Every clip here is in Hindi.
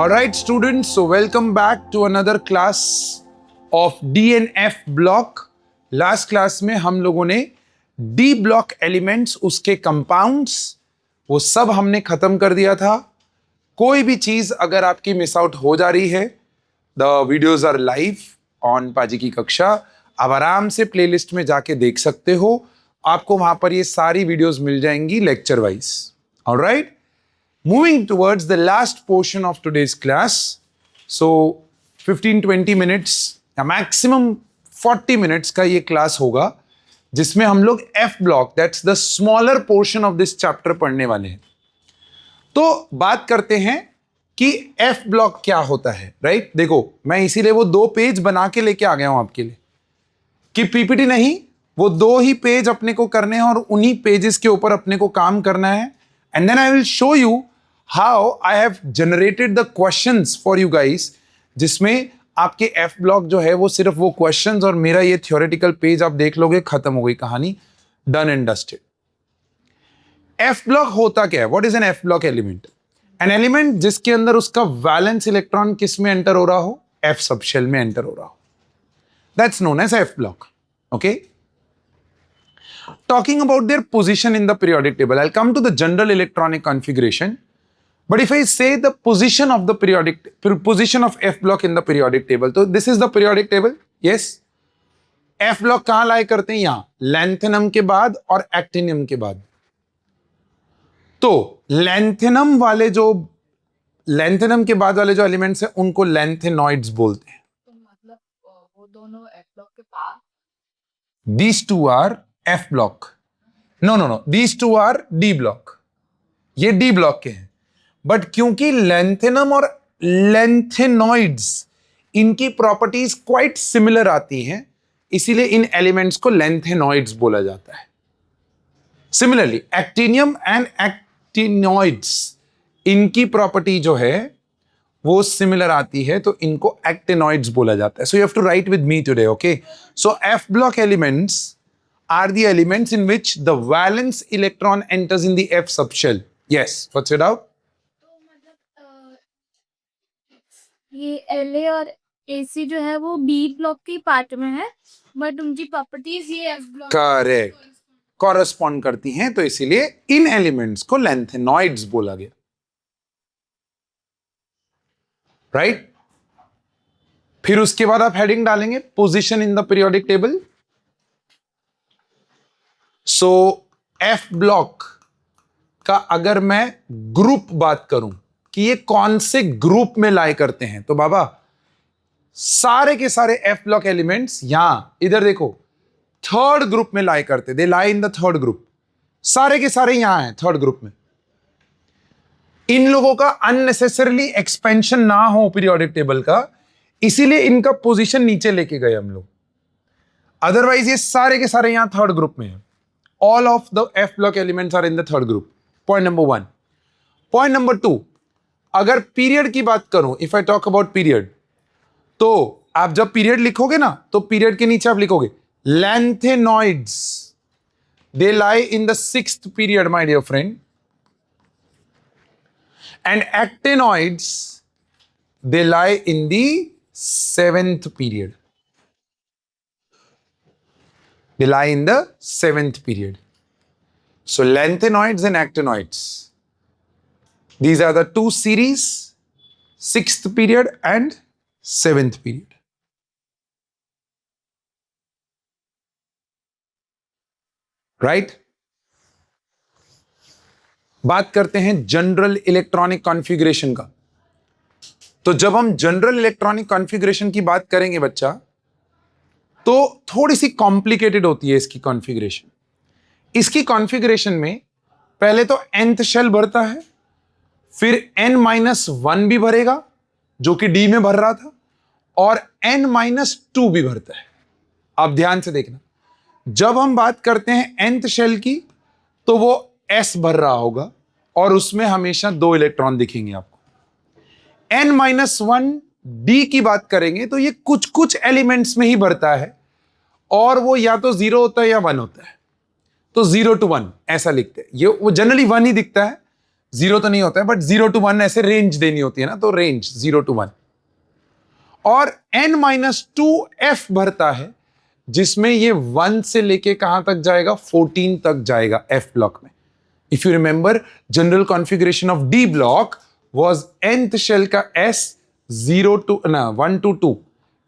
All right, students, so welcome back to another class of D and F block. Last class में हम लोगों ने D block elements, उसके compounds, वो सब हमने खत्म कर दिया था. कोई भी चीज अगर आपकी मिस आउट हो जा रही है, the videos are live on पाजी की कक्षा. आप आराम से प्लेलिस्ट में जाके देख सकते हो. आपको वहां पर ये सारी वीडियोस मिल जाएंगी lecture wise. All right? Moving towards the last portion of today's class. So 15-20 minutes या maximum 40 minutes का ये क्लास होगा जिसमें हम लोग F block, that's the smaller portion of this chapter पढ़ने वाले हैं. तो बात करते हैं कि F block क्या होता है, राइट? देखो, मैं इसीलिए वो 2 पेज बना के लेके आ गया हूं आपके लिए कि पीपीटी नहीं, वो 2 ही पेज अपने को करने हैं और उन्हीं पेजेस के ऊपर अपने को काम करना है. And then I will show you how I have generated the questions for you guys, जिसमें आपके F block जो है वो सिर्फ वो questions और मेरा ये theoretical पेज आप देख लोगे, खत्म हो गई कहानी, done and dusted. F block होता क्या है? What is an F block element? An element जिसके अंदर उसका valence electron किस में enter हो रहा हो? F subshell में enter हो रहा हो. That's known as F block. Okay? Talking about their position in the periodic table, I'll come to the general electronic configuration. But if I say the position of F block in the periodic table, so this is the periodic table. Yes. F block कहां lie करते हैं? यहां lanthanum के बाद और actinium के बाद. तो lanthanum के बाद वाले जो एलिमेंट्स हैं उनको lanthanoids बोलते हैं. तो मतलब वो दोनों F block के पास. These two are F block. No. These two are D block. ये D block के हैं. बट क्योंकि lanthanum और lanthanoids इनकी प्रॉपर्टीज क्वाइट सिमिलर आती हैं, इसीलिए इन एलिमेंट्स को lanthanoids बोला जाता है. सिमिलरली actinium एंड actinoids इनकी प्रॉपर्टी जो है वो सिमिलर आती है, तो इनको actinoids बोला जाता है. So you have to write with me today, okay? So F block elements are the elements in which the valence electron enters in the F subshell. Yes, what's your doubt? तो मतलब ये LA और AC जो है वो B ब्लॉक के पार्ट में है, बट उनकी प्रॉपर्टीज ये F ब्लॉक करेक्ट कॉरेस्पॉन्ड करती हैं, तो इसीलिए इन एलिमेंट्स को lanthannoids बोला गया. राइट? फिर उसके बाद आप हेडिंग डालेंगे position in the periodic table. So F block का अगर मैं ग्रुप बात करूं कि ये कौन से ग्रुप में लाई करते हैं, तो बाबा सारे के सारे F ब्लॉक एलिमेंट्स यहां इधर देखो थर्ड ग्रुप में लाई करते, दे लाई इन द थर्ड ग्रुप. सारे के सारे यहां हैं थर्ड ग्रुप में. इन लोगों का अननेसेसरली एक्सपेंशन ना हो पीरियोडिक टेबल का, इसीलिए इनका पोजीशन नीचे लेके गए हम लोग. अदरवाइज ये सारे के सारे यहां थर्ड ग्रुप में है. All of the F block elements are in the third group. Point number 1. Point number 2. अगर पीरियड की बात करूं, if I talk about period, तो आप जब पीरियड लिखोगे ना, तो पीरियड के नीचे आप लिखोगे lanthanoids. They lie in the 6th period, my dear friend. And actinoids, they lie in the 7th period. They lie in the 7th period. So lanthanoids and actinoids, these are the 2 series, 6th period and 7th period. Right? बात करते हैं जनरल इलेक्ट्रॉनिक कॉन्फ़िगरेशन का. तो जब हम जनरल इलेक्ट्रॉनिक कॉन्फ़िगरेशन की बात करेंगे बच्चा, तो थोड़ी सी कॉम्प्लिकेटेड होती है इसकी कॉन्फ़िगरेशन. इसकी कॉन्फ़िगरेशन में पहले तो nth शेल भरता है, फिर n-1 भी भरेगा जो कि D में भर रहा था, और n-2 भी भरता है. आप ध्यान से देखना, जब हम बात करते हैं nth शेल की, तो वो S भर रहा होगा और उसमें हमेशा 2 इलेक्ट्रॉन दिखेंगे आपको. n-1 D की बात करेंगे तो ये कुछ कुछ एलिमेंट्स में ही भरता है, और वो या तो 0 होता है या 1 होता है. तो 0 to 1 ऐसा लिखते हैं. ये वो जनरली 1 ही दिखता है, जीरो तो नहीं होता है, बट 0 to 1 ऐसे रेंज देनी होती है ना, तो रेंज 0 to 1। और n-2 f भरता है, जिसमें ये 1 से लेके कहां तक जाएगा, 14 तक जाएगा f ब्लॉक में। If you remember, general configuration of d block was nth shell का s 1 to 2।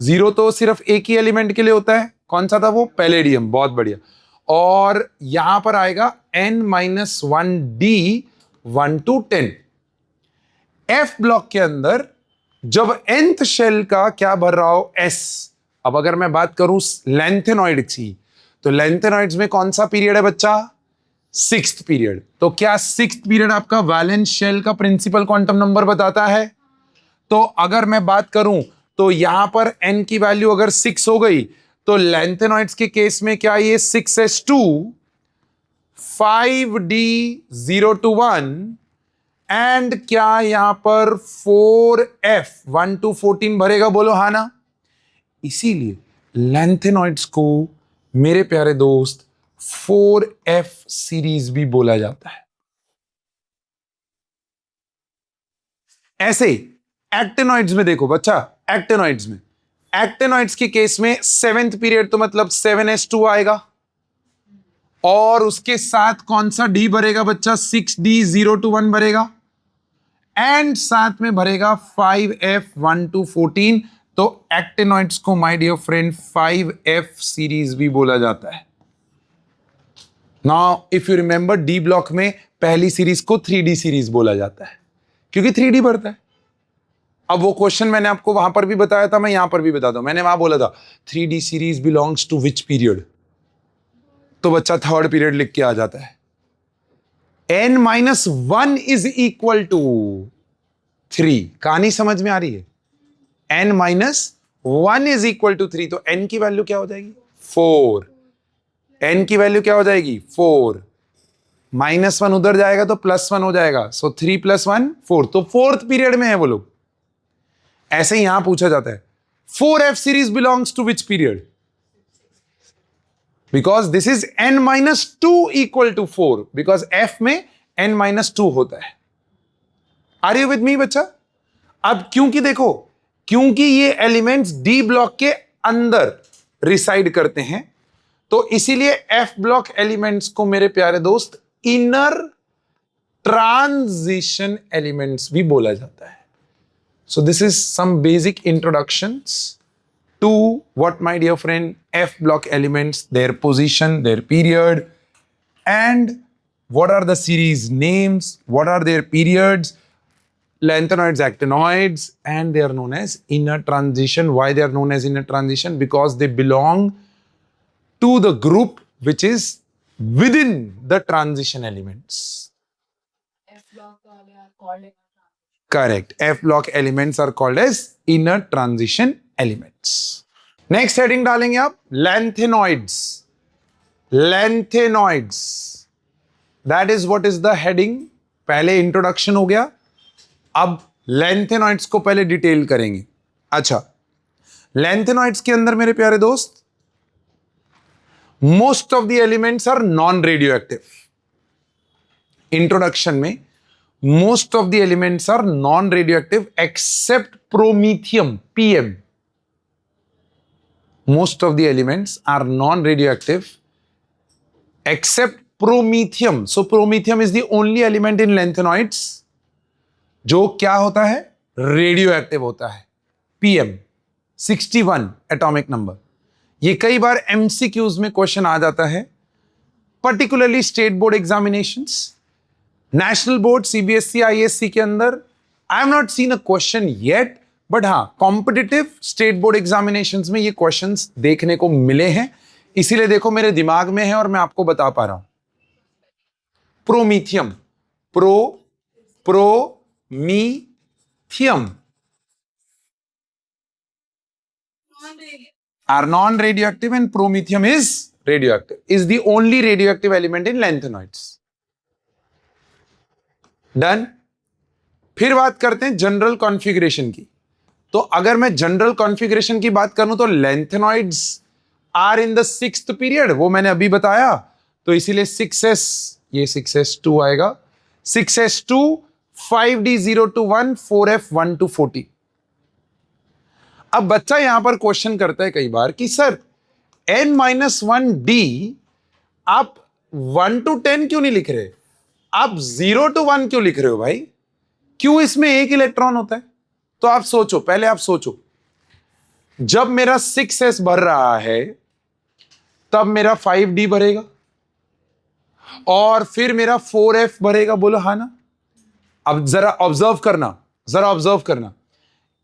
0 तो सिर्फ एक ही एलिमेंट के लिए होता है, कौन सा था वो, पैलेडियम, बहुत बढ़िया। और यहां पर आएगा n-1d 1 to 10। f ब्लॉक के अंदर जब nth शेल का क्या भर रहा हो, s। अब अगर मैं बात करूं लेंथेनॉइड की, तो लेंथेनॉइड्स में कौन सा पीरियड है बच्चा, 6th पीरियड। तो क्या 6th पीरियड आपका वैलेंस शेल का प्रिंसिपल क्वांटम नंबर बताता है? तो अगर मैं बात करूं तो यहां पर n की वैल्यू अगर 6 हो गई, तो लेंथेनॉइड्स के केस में क्या ये 6s2 5d 0 to 1 एंड क्या यहां पर 4f 1 to 14 भरेगा, बोलो हाँ ना। इसीलिए लेंथेनॉइड्स को मेरे प्यारे दोस्त 4f सीरीज भी बोला जाता है। ऐसे एक्टिनॉइड्स में देखो बच्चा, एक्टिनॉइड्स के केस में 7th पीरियड तो मतलब 7s2 आएगा, और उसके साथ कौन सा डी भरेगा बच्चा, 6d 0 to 1 भरेगा, एंड साथ में भरेगा 5f 1 to 14। तो एक्टिनॉइड्स को my dear friend 5f series भी बोला जाता है। Now if you remember, D block में पहली सीरीज को 3d सीरीज बोला जाता है, क्योंकि 3d भरता है। अब वो क्वेश्चन मैंने आपको वहां पर भी बताया था, मैं यहां पर भी बता दूं। मैंने वहां बोला था 3d series belongs to which period, तो बच्चा 3rd पीरियड लिख के आ जाता है। n-1 is equal to 3। कहानी समझ में आ रही है? n-1 इज इक्वल टू 3, तो n की वैल्यू क्या हो जाएगी, 4। n की वैल्यू क्या हो जाएगी, 4। -1 उधर जाएगा तो +1 हो जाएगा, सो 3 + 1 4। तो 4th पीरियड में है वो लोग। ऐसे ही यहां पूछा जाता है 4f series belongs to which period, because this is n-2 equal to 4, because f में n-2 होता है। आर यू विद मी बच्चा? अब क्योंकि देखो, क्योंकि ये एलिमेंट्स डी ब्लॉक के अंदर रिसाइड करते हैं, तो इसीलिए एफ ब्लॉक एलिमेंट्स को मेरे प्यारे दोस्त इनर ट्रांजिशन एलिमेंट्स भी बोला जाता है। So this is some basic introductions to what, my dear friend, F block elements, their position, their period, and what are the series names, what are their periods, lanthanoids, actinoids, and they are known as inner transition. Why they are known as inner transition? Because they belong to the group which is within the transition elements. F block वाले are called inner transition. Correct. F block elements are called as inner transition elements. Next heading डालेंगे आप, lanthanoids. Lanthanoids, that is what is the heading. पहले इंट्रोडक्शन हो गया, अब लैंथेनॉइड्स को पहले डिटेल करेंगे। अच्छा, लैंथेनॉइड्स के अंदर मेरे प्यारे दोस्त most of the elements are non radioactive. Introduction में most of the elements are non radioactive except promethium, PM. Most of the elements are non-radioactive except promethium. So promethium is the only element in lanthanoids जो क्या होता है, रेडियोएक्टिव होता है। PM 61 atomic number. ये कई बार MCQs में क्वेश्चन आ जाता है, particularly state board examinations, national board CBSE ISC के अंदर I am not seen a question yet, but हाँ कॉम्पिटिटिव स्टेट बोर्ड एग्जामिनेशंस में ये क्वेश्चंस देखने को मिले हैं, इसीलिए देखो मेरे दिमाग में है और मैं आपको बता पा रहा हूं। Promethium, promethium are non-radioactive and promethium is radioactive, is the only radioactive element in lanthanoids. Done? फिर बात करते हैं जनरल कॉन्फ़िगरेशन की। तो अगर मैं जनरल कॉन्फ़िगरेशन की बात करूं तो lanthanoids are in the 6th period, वो मैंने अभी बताया, तो इसीलिए 6s, ये 6s2 आएगा, 6s2, 5d 0 to 1, 4f 1 to 40। अब बच्चा यहां पर क्वेश्चन करता है कई बार कि सर n-1d आप 1 to 10 क्यों नहीं लिख रहे, आप 0 to 1 क्यों लिख रहे हो भाई, क्यों इसमें एक इलेक्ट्रॉन होता है? तो आप सोचो, पहले आप सोचो, जब मेरा 6s भर रहा है तब मेरा 5d भरेगा और फिर मेरा 4f भरेगा, बोलो हाँ ना। अब जरा ऑब्जर्व करना, जरा ऑब्जर्व करना,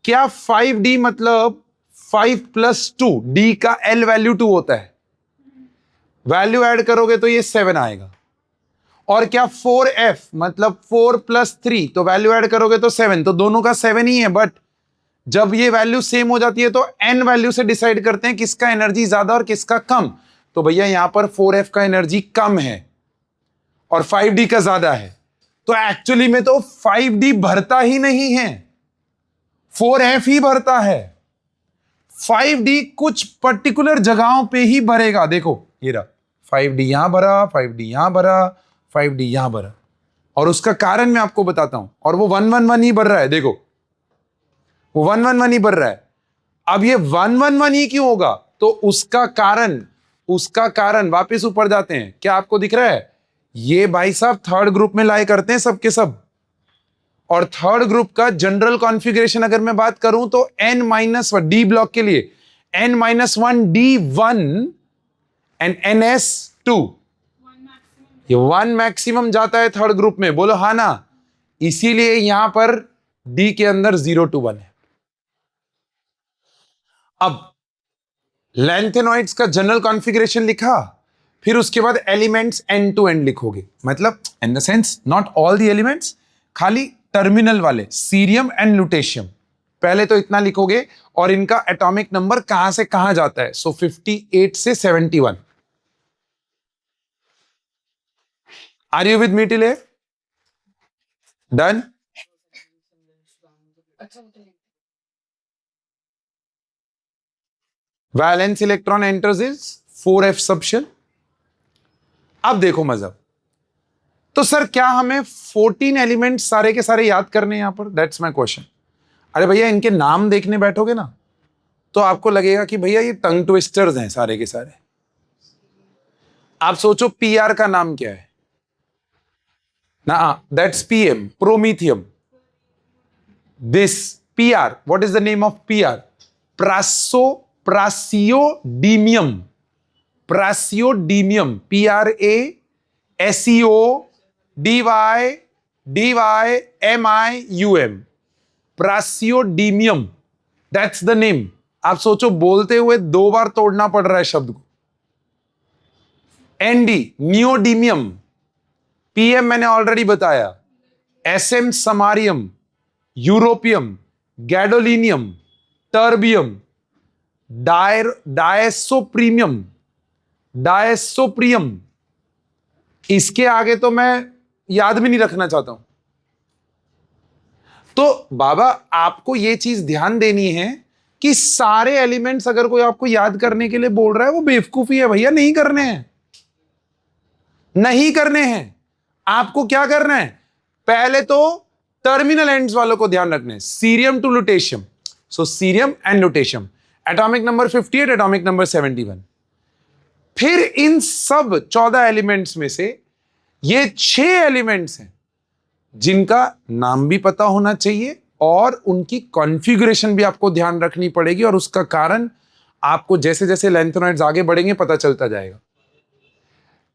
क्या 5d मतलब 5 प्लस 2, d का l वैल्यू 2 होता है, वैल्यू ऐड करोगे तो ये 7 आएगा। और क्या 4f मतलब 4 प्लस 3, तो वैल्यू ऐड करोगे तो 7, तो दोनों का 7 ही है। बट जब ये वैल्यू सेम हो जाती है तो n वैल्यू से डिसाइड करते हैं किसका एनर्जी ज्यादा और किसका कम। तो भैया यहां पर 4f का एनर्जी कम है और 5d का ज्यादा है, तो एक्चुअली में तो 5d भरता ही नहीं है, 4f ही भरता है। 5d कुछ पर्टिकुलर जगहों पे ही भरेगा। देखो ये रहा, 5d यहां भरा, 5d यहां भरा, 5d यहां भरा, और उसका कारण मैं आपको बताता हूं। और वो 111 ही भर रहा है, देखो वो 111 ही भर रहा है। अब ये 111 ही क्यों होगा, तो उसका कारण वापस ऊपर जाते हैं, क्या आपको दिख रहा है, ये भाई साहब थर्ड ग्रुप में लाई करते हैं सबके सब। और थर्ड ग्रुप का जनरल कॉन्फ़िगरेशन अगर मैं बात करूं तो n-1 डी ब्लॉक के लिए n-1d1 एंड ns2, ये 1 मैक्सिमम जाता है थर्ड ग्रुप में, बोलो हाँ ना। इसीलिए यहां पर d के अंदर 0 to 1 है। अब लैंथेनॉइड्स का जनरल कॉन्फ़िगरेशन लिखा, फिर उसके बाद एलिमेंट्स एंड टू एंड लिखोगे, मतलब in the sense not all the elements, खाली टर्मिनल वाले सीरियम एंड लुटेशियम, पहले तो इतना लिखोगे और इनका एटॉमिक नंबर कहां से कहां जाता है। सो 58 से 71। Are you with me till here? Done? Valence electron enters is 4f subshell. अब देखो मजहब, तो सर क्या हमें 14 एलिमेंट सारे के सारे याद करने यहां पर, दैट्स माय क्वेश्चन। अरे भैया इनके नाम देखने बैठोगे ना तो आपको लगेगा कि भैया ये टंग ट्विस्टर्स हैं सारे के सारे। आप सोचो पीआर का नाम क्या है ना, that's PM, promethium. This PR, what is the name of PR? Praseodymium, praseodymium, PRASIODYMIUM, praseodymium, that's the name. आप सोचो बोलते हुए 2 बार तोड़ना पड़ रहा है शब्द को। एनडी नियोडीमियम, पीएम मैंने ऑलरेडी बताया, SM समारियम, यूरोपियम, गैडोलिनियम, टर्बियम, डायसोप्रीमियम, डायसोप्रियम, इसके आगे तो मैं याद भी नहीं रखना चाहता हूं। तो बाबा आपको यह चीज ध्यान देनी है कि सारे एलिमेंट्स अगर कोई आपको याद करने के लिए बोल रहा है वो बेवकूफी है भैया, नहीं करने हैं, नहीं करने हैं। आपको क्या करना है, पहले तो टर्मिनल एंड्स वालों को ध्यान रखना है, cerium to lutetium. So cerium and lutetium, atomic number 58, atomic number 71। फिर इन सब 14 एलिमेंट्स में से ये 6 एलिमेंट्स हैं जिनका नाम भी पता होना चाहिए और उनकी कॉन्फ़िगरेशन भी आपको ध्यान रखनी पड़ेगी, और उसका कारण आपको जैसे जैसे लैंथेनॉइड्स आगे बढ़ेंगे पता चलता जाएगा।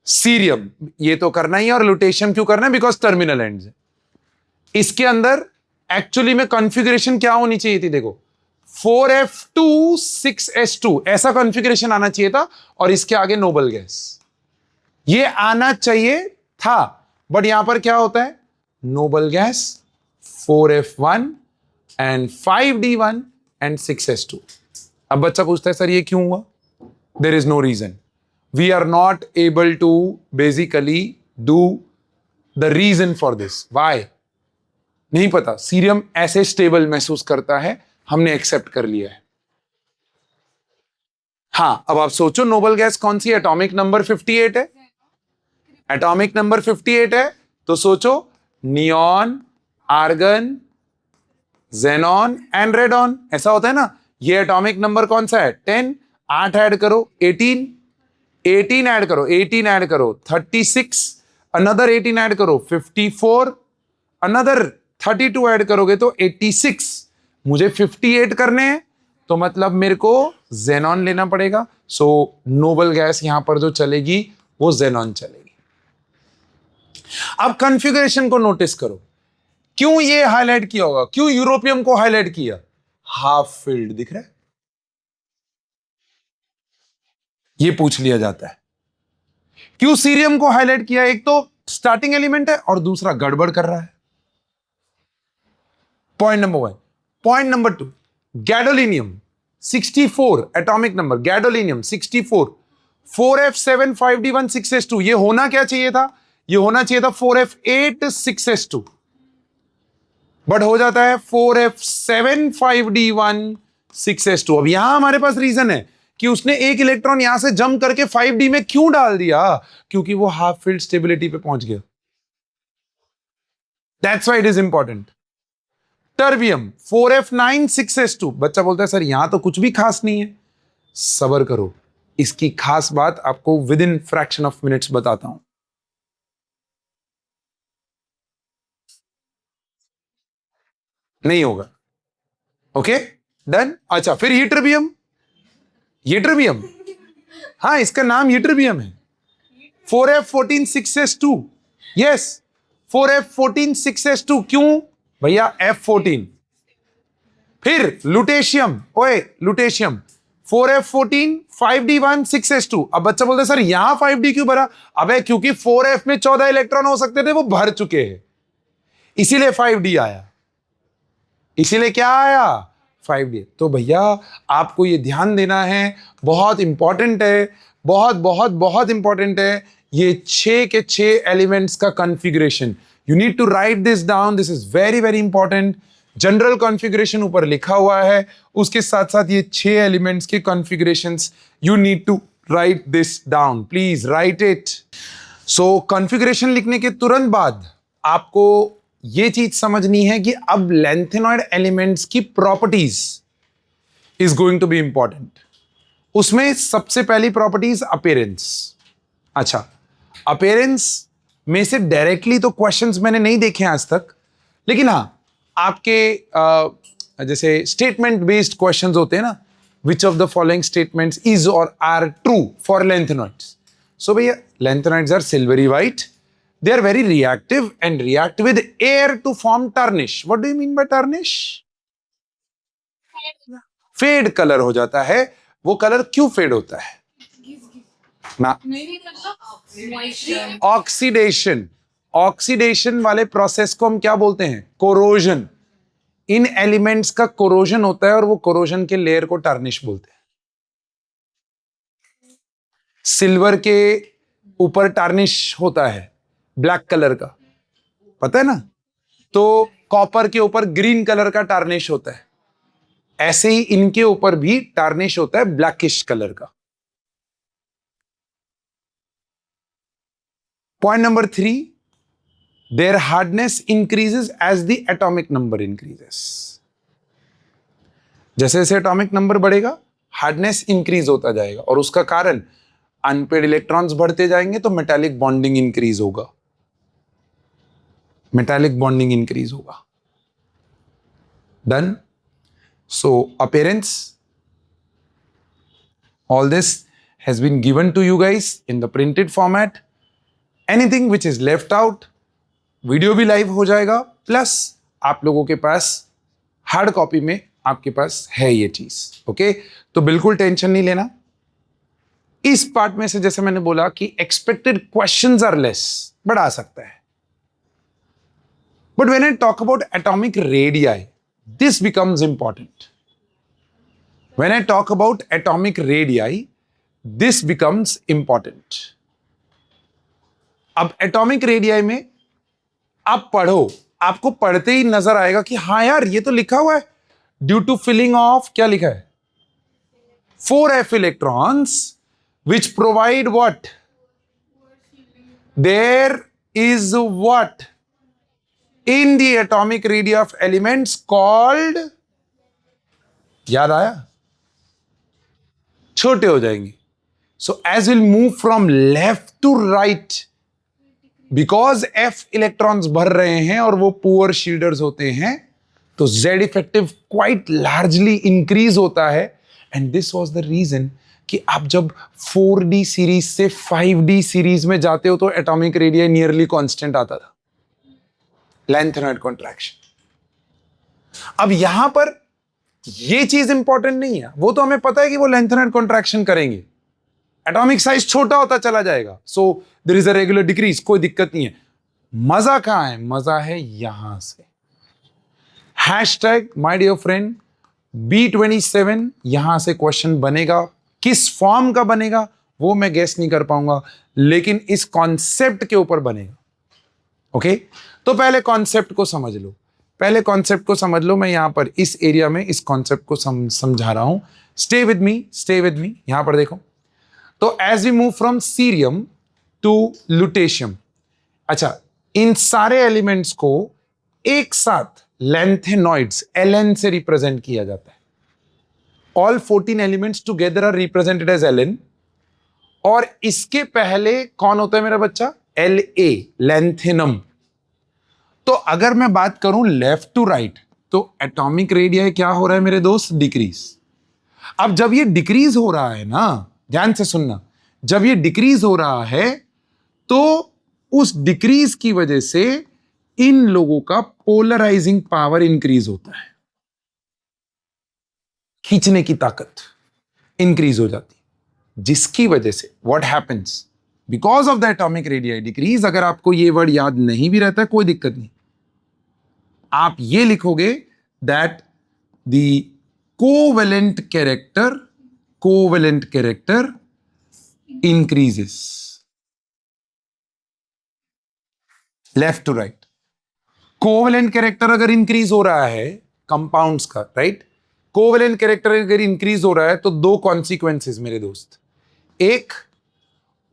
सीरियम ये तो करना ही है, और लुटेशियम क्यों करना है, बिकॉज टर्मिनल एंड्स है। इसके अंदर एक्चुअली में कॉन्फ़िगरेशन क्या होनी चाहिए थी, देखो 4f2 6s2 ऐसा कॉन्फ़िगरेशन आना चाहिए था, और इसके आगे नोबल गैस ये आना चाहिए था। बट यहां पर क्या होता है, noble gas 4f1 and 5d1 and 6s2। अब बच्चा पूछता है सर ये क्यों हुआ, there is no reason, we are not able to basically do the reason for this, why नहीं पता। सीरियम ऐसे स्टेबल महसूस करता है, हमने एक्सेप्ट कर लिया है। हां अब आप सोचो नोबल गैस कौन सी, एटॉमिक नंबर 58 है, एटॉमिक नंबर 58 है, तो सोचो neon, argon, xenon and radon. ऐसा होता है ना। ये एटॉमिक नंबर कौन सा है? 10। 8 ऐड करो 18, 18 ऐड करो, 18 ऐड करो 36, अनदर 18 ऐड करो 54, अनदर 32 ऐड करोगे तो 86। मुझे 58 करने हैं तो मतलब मेरे को जेनॉन लेना पड़ेगा। सो नोबल गैस यहां पर जो चलेगी वो जेनॉन चलेगी। अब कॉन्फ़िगरेशन को नोटिस करो। क्यों ये हाईलाइट किया होगा? क्यों यूरोपियम को हाईलाइट किया? हाफ फिल्ड दिख रहा है, ये पूछ लिया जाता है। क्यों सीरियम को हाईलाइट किया? एक तो स्टार्टिंग एलिमेंट है और दूसरा गड़बड़ कर रहा है। Point number 1। Point number 2, gadolinium 64 atomic number, gadolinium 64, 4f7 5d1 6s2। ये होना क्या चाहिए था? ये होना चाहिए था 4f8 6s2, बट हो जाता है 4f7 5d1 6s2। अब यहां हमारे पास रीजन है कि उसने एक इलेक्ट्रॉन यहां से जंप करके 5d में क्यों डाल दिया? क्योंकि वो हाफ फील्ड स्टेबिलिटी पे पहुंच गया। That's why it is important. Terbium 4f9 6s2। बच्चा बोलता है सर यहां तो कुछ भी खास नहीं है। सबर करो, इसकी खास बात आपको with in fraction of minutes बताता हूं। नहीं होगा। Okay done. अच्छा फिर हीटरबियम, हीटरबियम, हाँ इसका नाम हीटरबियम है। 4f14 6s2। Yes 4f14 6s2। क्यों भैया? f14। फिर लुटेशियम, ओए लुटेशियम 4f14 5d1 6s2। अब बच्चा बोलते सर यहां 5d क्यों भरा? अबे क्योंकि 4f में 14 इलेक्ट्रॉन हो सकते थे, वो भर चुके हैं, इसीलिए 5d आया। इसीलिए क्या आया? 5d। तो भैया आपको ये ध्यान देना है, बहुत इंपॉर्टेंट है, बहुत बहुत बहुत इंपॉर्टेंट है ये 6 के 6 एलिमेंट्स का configuration. You need to write this down, this is very very important. General configuration ऊपर लिखा हुआ है, उसके साथ साथ ये 6 एलिमेंट्स के configurations you need to write this down, please write it. So configuration लिखने के तुरंत बाद आपको ये चीज समझनी है कि अब लेंथेनॉइड एलिमेंट्स की properties is going to be important. उसमें सबसे पहली प्रॉपर्टीज अपीयरेंस। अच्छा अपीयरेंस में से डायरेक्टली तो क्वेश्चंस मैंने नहीं देखे आज तक, लेकिन हाँ आपके जैसे स्टेटमेंट बेस्ड क्वेश्चंस होते हैं ना, which of the following statements is और are true for lanthanoids. So भैया lanthanoids are silvery white, they are very reactive and react with air to form tarnish. What do you mean by tarnish? Fade colour हो जाता है। वो कलर क्यों फेड होता है ना? ऑक्सीडेशन, ऑक्सीडेशन वाले प्रोसेस को हम क्या बोलते हैं? कोरोजन। इन एलिमेंट्स का कोरोजन होता है और वो कोरोजन के लेयर को टार्निश बोलते हैं। सिल्वर के ऊपर टार्निश होता है ब्लैक कलर का, पता है ना? तो कॉपर के ऊपर ग्रीन कलर का टार्निश होता है, ऐसे ही इनके ऊपर भी टार्निश होता है ब्लैकिश कलर का। Point number 3, their hardness increases as the atomic number increases. जैसे जैसे एटॉमिक नंबर बढ़ेगा हार्डनेस इंक्रीज होता जाएगा, और उसका कारण अनपेड इलेक्ट्रॉन्स बढ़ते जाएंगे तो मेटालिक बॉन्डिंग इंक्रीज होगा, मेटालिक बॉन्डिंग इंक्रीज होगा। Done. So appearance, all this has been given to you guys in the printed format. Anything which is left out, video भी लाइव हो जाएगा, प्लस आप लोगों के पास हार्ड कॉपी में आपके पास है ये चीज। ओके तो बिल्कुल टेंशन नहीं लेना। इस पार्ट में से जैसे मैंने बोला कि expected questions are less, but आ सकता है। But when I talk about atomic radii, this becomes important. When I talk about atomic radii, this becomes important. अब एटॉमिक रेडियाई में आप पढ़ो, आपको पढ़ते ही नजर आएगा कि हाँ यार ये तो लिखा हुआ है, ड्यू टू फिलिंग ऑफ, क्या लिखा है? 4f electrons which provide what? There is what? in the atomic radii of elements called, याद आया, छोटे हो जाएंगे. So as we'll move from left to right, because F electrons भर रहे हैं और वो पुअर शील्डर्स होते हैं, तो Z effective quite largely increase होता है. And this was the reason कि आप जब 4D सीरीज से 5D सीरीज में जाते हो तो एटॉमिक रेडियस नियरली कांस्टेंट आता था, लेंथेनॉइड कॉन्ट्रैक्शन. अब यहां पर ये चीज इंपॉर्टेंट नहीं है, वो तो हमें पता है कि वो लेंथेनॉइड कॉन्ट्रैक्शन करेंगे, एटॉमिक साइज छोटा होता चला जाएगा, so there is a regular decrease, कोई दिक्कत नहीं है. मजा कहां है? मजा है यहां से. Hashtag my dear friend B27, यहां से क्वेश्चन बनेगा. किस फॉर्म का बनेगा वो मैं गेस नहीं कर पाऊंगा, लेकिन इस कॉन्सेप्ट के ऊपर बनेगा. ओके, तो पहले कॉन्सेप्ट को समझ लो, पहले कॉन्सेप्ट को समझ लो. मैं यहां पर इस एरिया में इस कॉन्सेप्ट को समझा रहा हूं. Stay with me. यहां पर देखो, तो as we move from cerium to lutetium, अच्छा, इन सारे एलिमेंट्स को एक साथ लेंथेनॉइड्स Ln से रिप्रेजेंट किया जाता है. All 14 elements together are represented as Ln. और इसके पहले कौन होता है मेरा बच्चा? La, lanthanum. तो अगर मैं बात करूं लेफ्ट टू राइट, तो एटॉमिक रेडियस क्या हो रहा है मेरे दोस्त? डिक्रीज. अब जब ये डिक्रीज हो रहा है ना, ध्यान से सुनना, जब ये डिक्रीज हो रहा है तो उस डिक्रीज की वजह से इन लोगों का पोलराइजिंग पावर इंक्रीज होता है, खींचने की ताकत इंक्रीज हो जाती है, जिसकी वजह से what happens because of the atomic radius decrease. अगर आपको ये वर्ड याद नहीं भी रहता है कोई दिक्कत नहीं, आप ये लिखोगे that the covalent character increases left to right. Covalent character अगर इंक्रीज हो रहा है कंपाउंड्स का, राइट, कोवेलेंट कैरेक्टर अगर इंक्रीज हो रहा है तो दो कॉन्सिक्वेंसेस मेरे दोस्त. एक,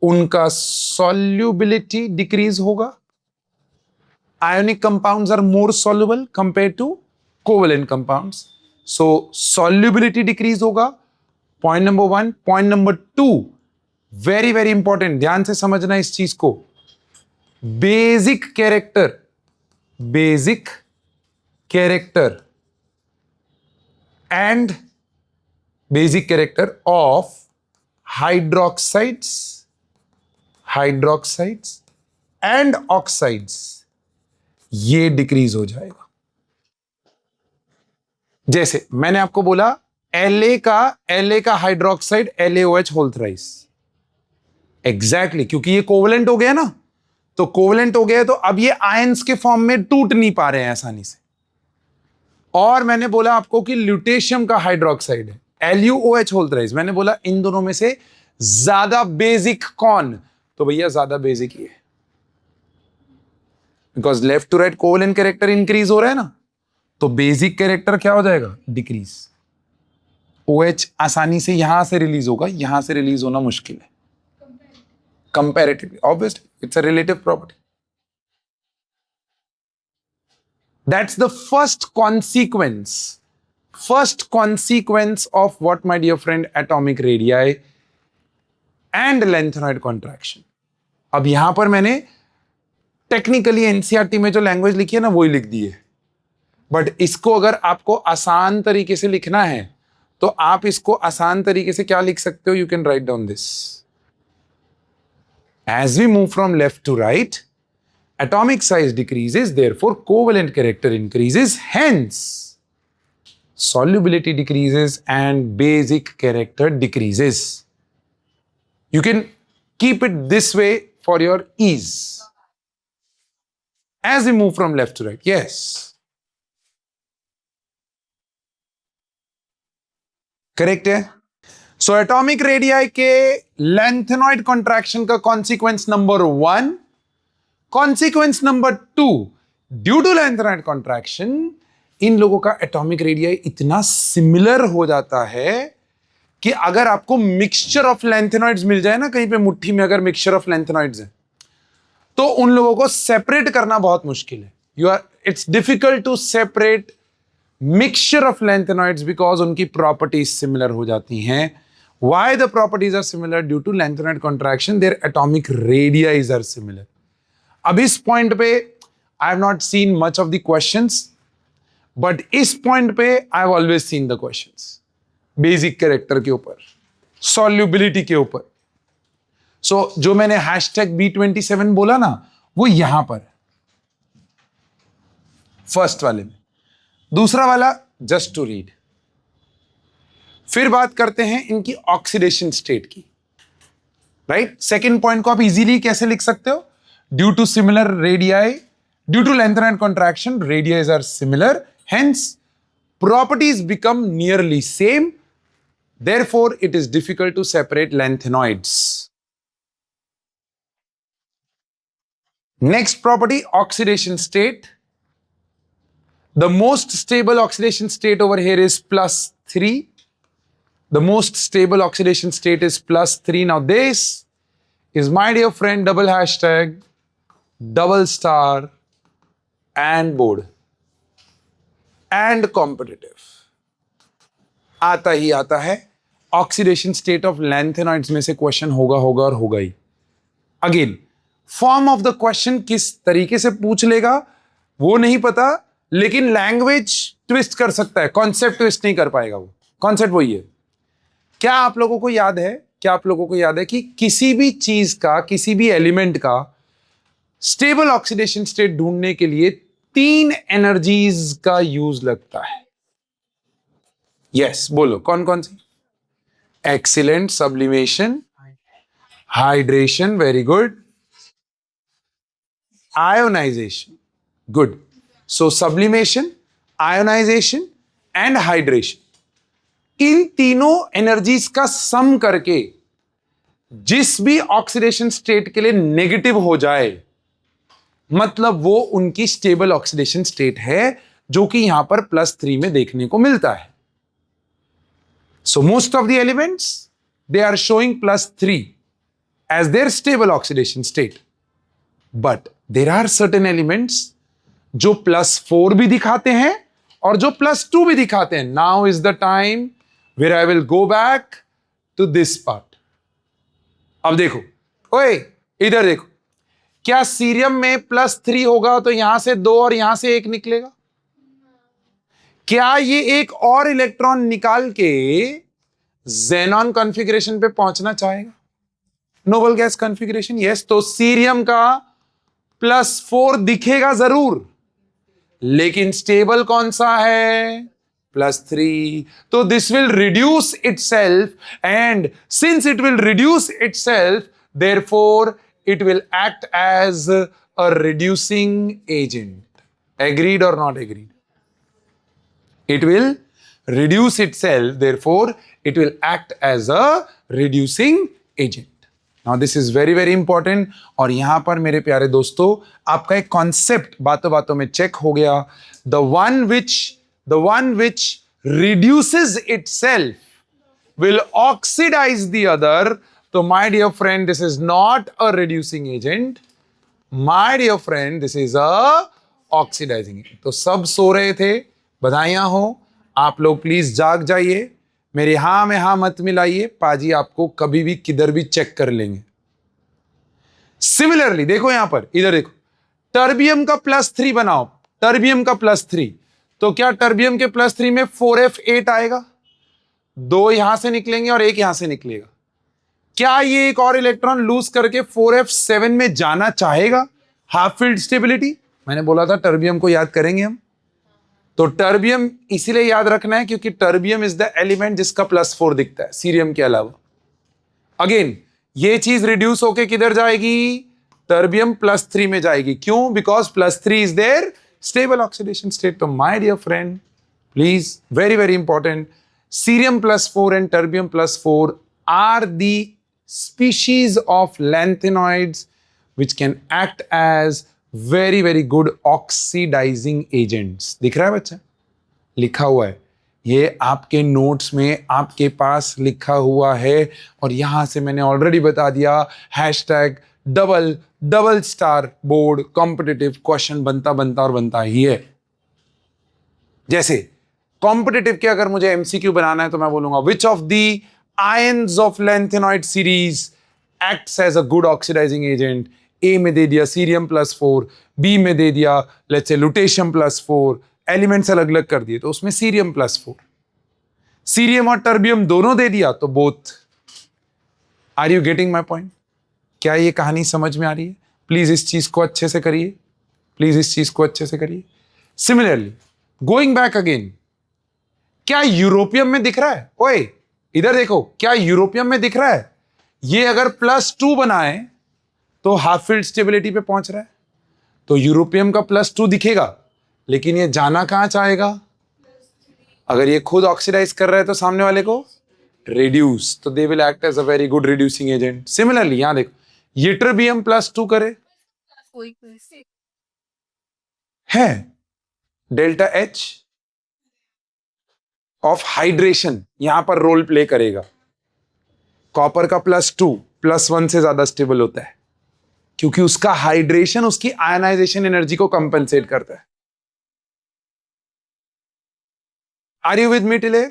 उनका सॉल्युबिलिटी डिक्रीज होगा. Ionic compounds are more soluble compare to covalent compounds, so solubility decrease होगा. Point number 1. Point number 2, very very important, ध्यान से समझना इस चीज को. Basic character of hydroxides and oxides, ये डिक्रीज हो जाएगा. जैसे मैंने आपको बोला La का hydroxide LaOH whole thrice, exactly, क्योंकि ये कोवेलेंट हो गया ना, तो कोवेलेंट हो गया तो अब ये आयंस के फॉर्म में टूट नहीं पा रहे हैं आसानी से. और मैंने बोला आपको कि ल्यूटेशियम का हाइड्रोक्साइड है LuOH होल थ्राइस, मैंने बोला इन दोनों में से ज्यादा बेसिक कौन? तो भैया ज्यादा बेसिक ही है, because left to right covalent character increase हो रहा है ना, तो बेसिक कैरेक्टर क्या हो जाएगा? डिक्रीज. OH आसानी से यहां से रिलीज होगा, यहां से रिलीज होना मुश्किल है comparatively. Obviously, it's a relative property. That's the first consequence of what, my dear friend, atomic radii and lengthenoid contraction. अब यहां पर मैंने टेक्निकली एनसीईआरटी में जो लैंग्वेज लिखी है ना वही लिख दी है, बट इसको अगर आपको आसान तरीके से लिखना है तो आप इसको आसान तरीके से क्या लिख सकते हो? You can write down this. As we move from left to right, atomic size decreases, therefore covalent character increases, hence solubility decreases and basic character decreases. You can keep it this way for your ease. As we move from left to right, yes. Correct है? सो एटॉमिक रेडियाई के लेंथेनॉइड कॉन्ट्रैक्शन का consequence number 1. Consequence number 2, due to lanthanoid contraction इन लोगों का एटॉमिक रेडियाई इतना सिमिलर हो जाता है कि अगर आपको मिक्सचर ऑफ लेंथेनॉइड्स मिल जाए ना, कहीं पे मुट्ठी में अगर मिक्सचर ऑफ लेंथेनॉइड्स है, तो उन लोगों को सेपरेट करना बहुत मुश्किल है. it's difficult to separate mixture of lanthanoids because उनकी properties similar हो जाती हैं. Why the properties are similar? Due to lanthanoid contraction, their atomic radii are similar. अब इस point पे I have not seen much of the questions, but इस point पे I have always seen the questions. Basic character के ऊपर, solubility के ऊपर. So जो मैंने hashtag B27 बोला ना, वो यहां पर फर्स्ट वाले में. दूसरा वाला जस्ट टू रीड. फिर बात करते हैं इनकी ऑक्सीडेशन स्टेट की. राइट, सेकेंड पॉइंट को आप इजीली कैसे लिख सकते हो? Due to similar radii, due to lanthanide contraction, radii are similar, hence properties become nearly same, therefore it is difficult to separate lanthanoids. Next property, oxidation state. The most stable oxidation state over here is +3. The most stable oxidation state is +3. Now this is, my dear friend, double hashtag, double star, and board, and competitive. आता ही आता है. ऑक्सीडेशन स्टेट ऑफ लैंथेनॉइड्स में से क्वेश्चन होगा और होगा ही. Again, form of the question किस तरीके से पूछ लेगा वो नहीं पता, लेकिन लैंग्वेज ट्विस्ट कर सकता है, कॉन्सेप्ट ट्विस्ट नहीं कर पाएगा. वो कॉन्सेप्ट वही है. क्या आप लोगों को याद है कि किसी भी चीज का, किसी भी एलिमेंट का स्टेबल ऑक्सीडेशन स्टेट ढूंढने के लिए 3 एनर्जीज का यूज लगता है. यस, बोलो कौन कौन सी? Excellent, sublimation, hydration, very good, ionization, good. So sublimation, ionization and hydration, इन तीनों एनर्जीज का सम करके जिस भी ऑक्सीडेशन स्टेट के लिए नेगेटिव हो जाए, मतलब वो उनकी स्टेबल ऑक्सीडेशन स्टेट है, जो कि यहां पर +3 में देखने को मिलता है. So most of the elements they are showing +3 as their stable oxidation state, but there are certain elements जो +4 भी दिखाते हैं और जो +2 भी दिखाते हैं. Now is the time where I will go back to this part. अब देखो, ओए इधर देखो, क्या सीरियम में +3 होगा तो यहां से 2 और यहां से 1 निकलेगा? क्या ये एक और इलेक्ट्रॉन निकाल के ज़ेनॉन कॉन्फ़िगरेशन पे पहुंचना चाहेगा? Noble gas configuration, yes. तो सीरियम का +4 दिखेगा जरूर, लेकिन स्टेबल कौन सा है? +3. तो this will reduce itself, and since it will reduce itself, therefore it will act as a reducing agent. Agreed or not agreed? It will reduce itself, therefore it will act as a reducing agent. Now this is very very important. और यहां पर मेरे प्यारे दोस्तों, आपका एक कॉन्सेप्ट बातों बातों में चेक हो गया. The one which reduces itself will oxidize the other. So my dear friend, this is not a reducing agent. My dear friend, this is a oxidizing agent. तो सब सो रहे थे, बधाइयां हो. आप लोग प्लीज जाग जाइए, मेरे हाँ में हाँ मत मिलाइए. पाजी आपको कभी भी किधर भी चेक कर लेंगे. सिमिलरली देखो यहां पर, इधर देखो, टर्बियम का +3 बनाओ. टर्बियम का +3, तो क्या टर्बियम के +3 में 4f8 आएगा? 2 यहां से निकलेंगे और 1 यहां से निकलेगा. क्या ये एक और इलेक्ट्रॉन लूज करके 4f7 में जाना चाहेगा? हाफ फील्ड स्टेबिलिटी, मैंने बोला था टर्बियम को याद करेंगे हम. तो टर्बियम इसीलिए याद रखना है क्योंकि टर्बियम इज द एलिमेंट जिसका +4 दिखता है सीरियम के अलावा. अगेन ये चीज रिड्यूस होके किधर जाएगी? टर्बियम +3 में जाएगी. क्यों? Because +3 is their stable oxidation state. तो my dear friend, please, very very important, cerium +4 and terbium +4 are the species of lanthanoids which can act as very very good oxidizing agents. दिख रहा है बच्चा? लिखा हुआ है, ये आपके नोट्स में आपके पास लिखा हुआ है. और यहां से मैंने ऑलरेडी बता दिया, double double star board competitive question बनता ही है। जैसे कॉम्पिटिटिव के अगर मुझे एमसीक्यू बनाना है तो मैं बोलूंगा which of the ions of lanthanoid series acts as a good oxidising agent. A में दे दिया सीरियम +4, बी में दे दिया लेट्स से लुटेशियम +4, एलिमेंट्स अलग अलग कर दिए तो उसमें सीरियम +4। सीरियम और टर्बियम दोनों दे दिया तो both. Are you getting my point? क्या ये कहानी समझ में आ रही है? प्लीज इस चीज को अच्छे से करिए, प्लीज इस चीज को अच्छे से करिए। सिमिलरली गोइंग बैक अगेन, क्या यूरोपियम में दिख रहा है? ओए इधर देखो, क्या यूरोपियम में दिख रहा है? ये अगर +2 बनाए तो हाफ फील्ड स्टेबिलिटी पे पहुंच रहा है, तो यूरोपियम का +2 दिखेगा, लेकिन ये जाना कहां चाहेगा? अगर ये खुद ऑक्सीडाइज कर रहा है तो सामने वाले को रिड्यूस, तो they will act as a very good reducing agent. Similarly यहां देखो, यट्रबियम +2 करे है डेल्टा H ऑफ हाइड्रेशन यहां पर रोल प्ले करेगा। कॉपर का +2 +1 से ज्यादा स्टेबल होता है क्योंकि उसका हाइड्रेशन उसकी आयनाइजेशन एनर्जी को कंपनसेट करता है। आर यू विद मी टिले?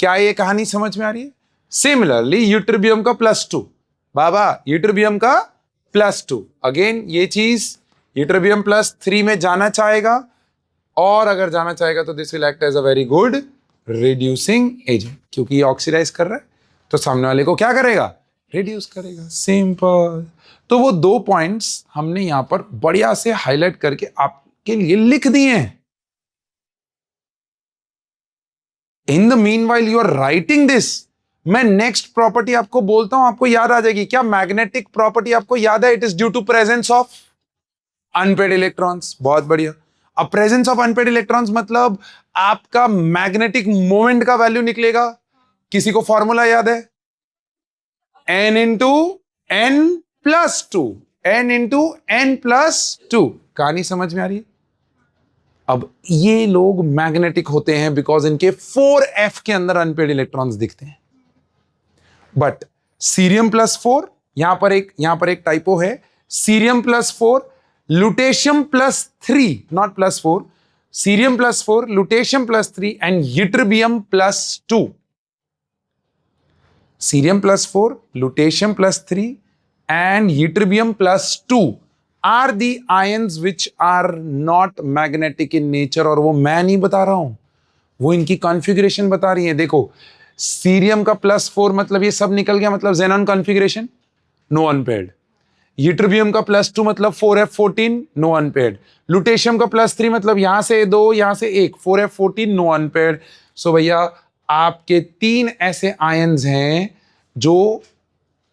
क्या ये कहानी समझ में आ रही है? सिमिलरली यूट्रिबियम का +2, बाबा यूट्रिबियम का +2, अगेन ये चीज यूट्रिबियम +3 में जाना चाहेगा, और अगर जाना चाहेगा तो this will act as a very good reducing agent, क्योंकि ये ऑक्सीडाइज कर रहा है तो सामने वाले को क्या करेगा? रिड्यूस करेगा। सिंपल। तो वो 2 पॉइंट्स हमने यहां पर बढ़िया से हाईलाइट करके आपके लिए लिख दिए हैं। In the meanwhile you are writing this, मैं नेक्स्ट प्रॉपर्टी आपको बोलता हूं, आपको याद आ जाएगी। क्या मैग्नेटिक प्रॉपर्टी आपको याद है? It is due to presence of unpaired electrons. बहुत बढ़िया। अब प्रेजेंस ऑफ अनपेड इलेक्ट्रॉन्स मतलब आपका मैग्नेटिक मोमेंट का वैल्यू निकलेगा। किसी को फॉर्मूला याद है? n into n+2, n into n+2। कहानी समझ में आ रही है? अब ये लोग मैग्नेटिक होते हैं बिकॉज इनके 4f के अंदर अनपेड इलेक्ट्रॉन्स दिखते हैं। बट सीरियम +4, यहां पर एक टाइपो है। Cerium +4, lutetium +3, not +4, cerium +4, lutetium +3 and ytterbium +2। Cerium +4, lutetium +3 and ytterbium +2 are the ions which are not magnetic in nature। और वो मैं नहीं बता रहा हूं, वो इनकी कॉन्फ़िगरेशन बता रही है। देखो सीरियम का +4 मतलब ये सब निकल गया, मतलब xenon configuration, no unpaired. ytterbium का +2 मतलब 4f14, नो अनपेयर्ड। लुटेशियम का +3 मतलब यहां से 2 यहां से 1, 4f14, नो अनपेयर्ड। सो भैया आपके 3 ऐसे आयंस हैं जो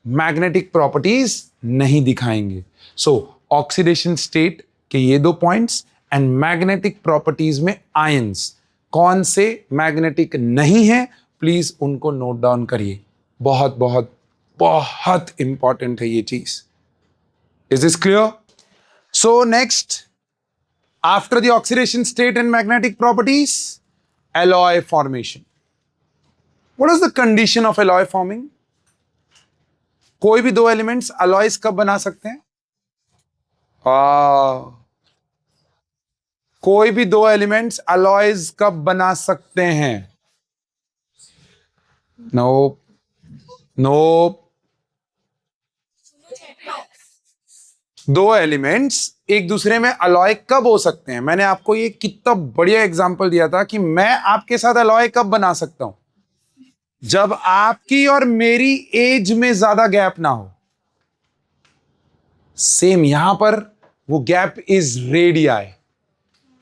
मैग्नेटिक प्रॉपर्टीज नहीं दिखाएंगे। सो ऑक्सीडेशन स्टेट के ये 2 पॉइंट्स एंड मैग्नेटिक प्रॉपर्टीज में आयंस कौन से मैग्नेटिक नहीं है, प्लीज उनको नोट डाउन करिए। बहुत बहुत बहुत इंपॉर्टेंट है ये चीज। Is this clear? So next, after the oxidation state and magnetic properties, alloy formation. What is the condition of alloy forming? कोई भी 2 एलिमेंट्स अलॉयज कब बना सकते हैं? कोई भी 2 एलिमेंट्स अलॉयज कब बना सकते हैं? No no. 2 एलिमेंट्स एक दूसरे में अलॉय कब हो सकते हैं? मैंने आपको ये कितना बढ़िया एग्जांपल दिया था कि मैं आपके साथ अलॉय कब बना सकता हूं? जब आपकी और मेरी एज में ज्यादा गैप ना हो। सेम यहां पर वो gap is radii.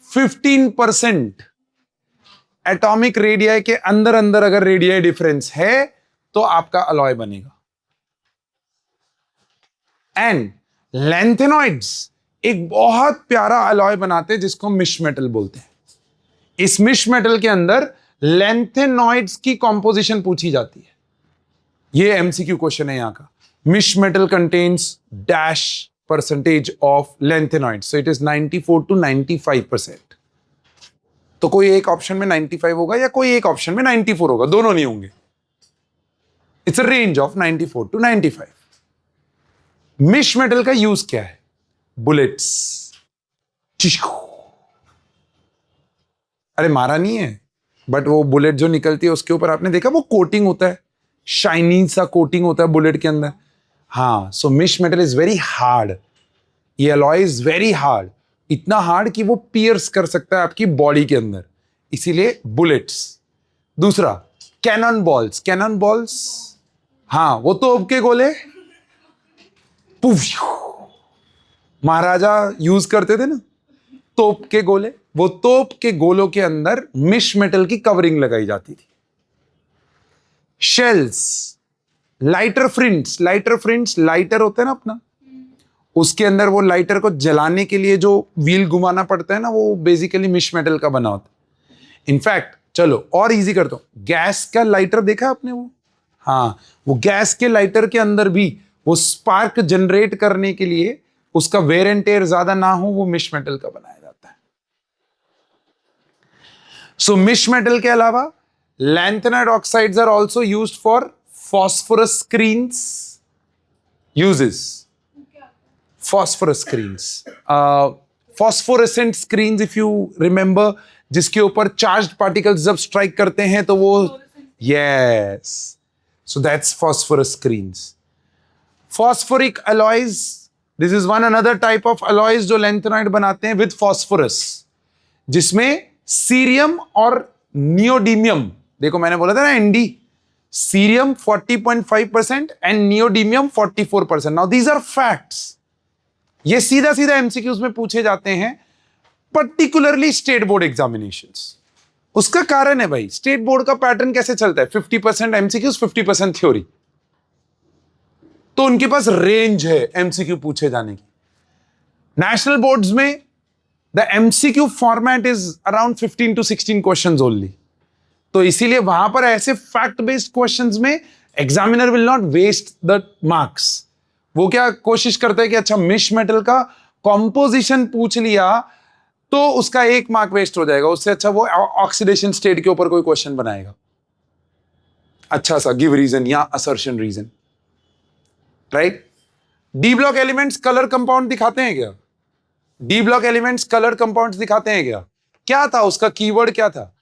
15% atomic radii के अंदर अंदर अगर रेडियाई डिफरेंस है तो आपका अलॉय बनेगा। एंड लैंथेनॉइड्स एक बहुत प्यारा अलॉय बनाते हैं जिसको मिश मेटल बोलते हैं। इस मिश मेटल के अंदर लैंथेनॉइड्स की कंपोजिशन पूछी जाती है। ये एमसीक्यू क्वेश्चन है यहां का। Misch metal contains dash percentage of lanthanoids, so it is 94 to 95%। तो कोई एक ऑप्शन में 95 होगा या कोई एक ऑप्शन में 94 होगा, दोनों नहीं होंगे। It's a range of 94 to 95। Misch metal का यूज क्या है? बुलेट्स। अरे मारा नहीं है, बट वो बुलेट जो निकलती है उसके ऊपर आपने देखा वो कोटिंग होता है, शाइनी सा कोटिंग होता है बुलेट के अंदर। हाँ, सो मिश मेटल इज वेरी हार्ड, ये अलॉय इज वेरी हार्ड, इतना हार्ड कि वो पियर्स कर सकता है आपकी बॉडी के अंदर, इसीलिए बुलेट्स। दूसरा, कैनन बॉल्स। कैनन बॉल्स, हाँ वो तोप के गोले, पुफ, महाराजा यूज करते थे ना तोप के गोले, वो तोप के गोलों के अंदर मिश मेटल की कवरिंग लगाई जाती थी। Shells, lighter flints. Lighter flints, lighter होता है ना अपना, उसके अंदर वो लाइटर को जलाने के लिए जो व्हील घुमाना पड़ता है ना, वो बेसिकली मिश मेटल का बना होता है। इनफैक्ट चलो और इजी करता हूं, गैस का लाइटर देखा है आपने वो? हाँ, वो गैस के लाइटर के अंदर भी वो स्पार्क जनरेट करने के लिए उसका वेयर एंड टेयर ज्यादा ना हो, वो मिश मेटल का बनाया जाता है। सो मिश मेटल के अलावा lanthanide oxides are also used for phosphorus screens uses. Phosphorus screens, phosphorescent screens if you remember, जिसके ऊपर चार्ज्ड पार्टिकल्स जब स्ट्राइक करते हैं तो वो, yes, so that's phosphorus screens. Phosphoric alloys, this is one another type of alloys जो lanthanide बनाते हैं with phosphorus, जिसमें सीरियम और नियोडीमियम, देखो मैंने बोला था ना ND, cerium 40.5% and neodymium 44%. Now these are facts, ये सीधा सीधा एमसीक्यूज में पूछे जाते हैं, पर्टिकुलरली स्टेट बोर्ड एग्जामिनेशंस। उसका कारण है भाई, स्टेट बोर्ड का पैटर्न कैसे चलता है, 50% एमसीक्यूज 50% थ्योरी, तो उनके पास रेंज है एमसीक्यू पूछे जाने की। नेशनल बोर्ड्स में the MCQ format is around 15 to 16 questions only, तो इसीलिए वहां पर ऐसे फैक्ट बेस्ड क्वेश्चंस में examiner will not waste the marks. वो क्या कोशिश करता है कि अच्छा मिश मेटल का कॉम्पोजिशन पूछ लिया तो उसका 1 मार्क वेस्ट हो जाएगा, उससे अच्छा वो ऑक्सीडेशन स्टेट के ऊपर कोई क्वेश्चन बनाएगा अच्छा सा, गिव रीजन या assertion reason, right. D block elements colour compound दिखाते हैं क्या? D block elements colour compounds दिखाते हैं क्या? क्या था उसका कीवर्ड, क्या था?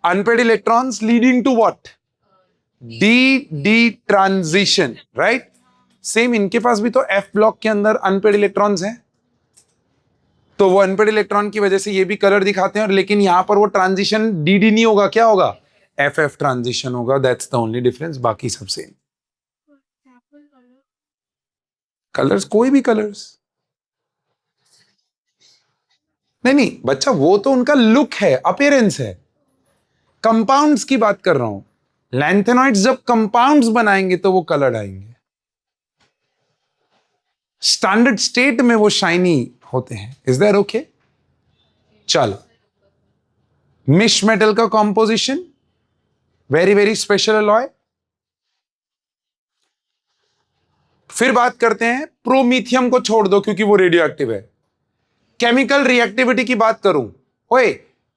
Unpaired electrons leading to what? D transition, right. Same इनके पास भी तो एफ ब्लॉक के अंदर अनपेड इलेक्ट्रॉन्स हैं, तो वो अनपेड इलेक्ट्रॉन की वजह से ये भी कलर दिखाते हैं, और लेकिन यहां पर वो ट्रांजिशन डी नहीं होगा, क्या होगा? एफ ट्रांजिशन होगा, दैट्स द ओनली डिफरेंस, बाकी सब सेम। कलर्स, कोई भी कलर्स नहीं बच्चा, वो तो उनका लुक है, अपीयरेंस है। कंपाउंड्स की बात कर रहा हूं, लैंथेनॉइड्स जब कंपाउंड्स बनाएंगे तो वो कलर आएंगे, स्टैंडर्ड स्टेट में वो शाइनी होते हैं। Is that okay? चलो, मिश मेटल का composition, very very special alloy. फिर बात करते हैं, प्रोमीथियम को छोड़ दो क्योंकि वो रेडियो एक्टिव है। केमिकल रिएक्टिविटी की बात करूं, ओए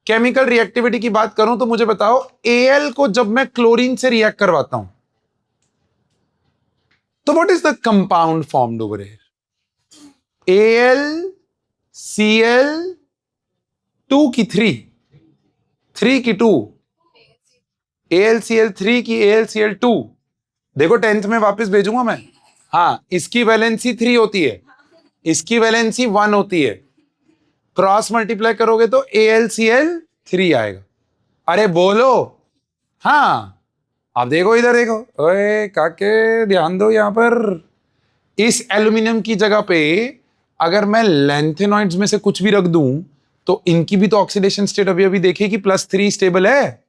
केमिकल रिएक्टिविटी की बात करूं तो मुझे बताओ, Al को जब मैं क्लोरीन से रिएक्ट करवाता हूं तो what is the compound formed over here? AlCl2 की 3 की 2, AlCl3 की AlCl2। देखो 10th में वापस भेजूंगा मैं, हाँ इसकी वैलेंसी 3 होती है, इसकी वैलेंसी 1 होती है, क्रॉस मल्टीप्लाई करोगे तो AlCl3 आएगा। अरे बोलो, हाँ अब देखो इधर देखो, ओए काके ध्यान दो, यहां पर इस एल्यूमिनियम की जगह पे अगर मैं लैंथेनॉइड्स में से कुछ भी रख दूं तो इनकी भी तो ऑक्सीडेशन स्टेट अभी अभी देखिए कि +3 स्टेबल है।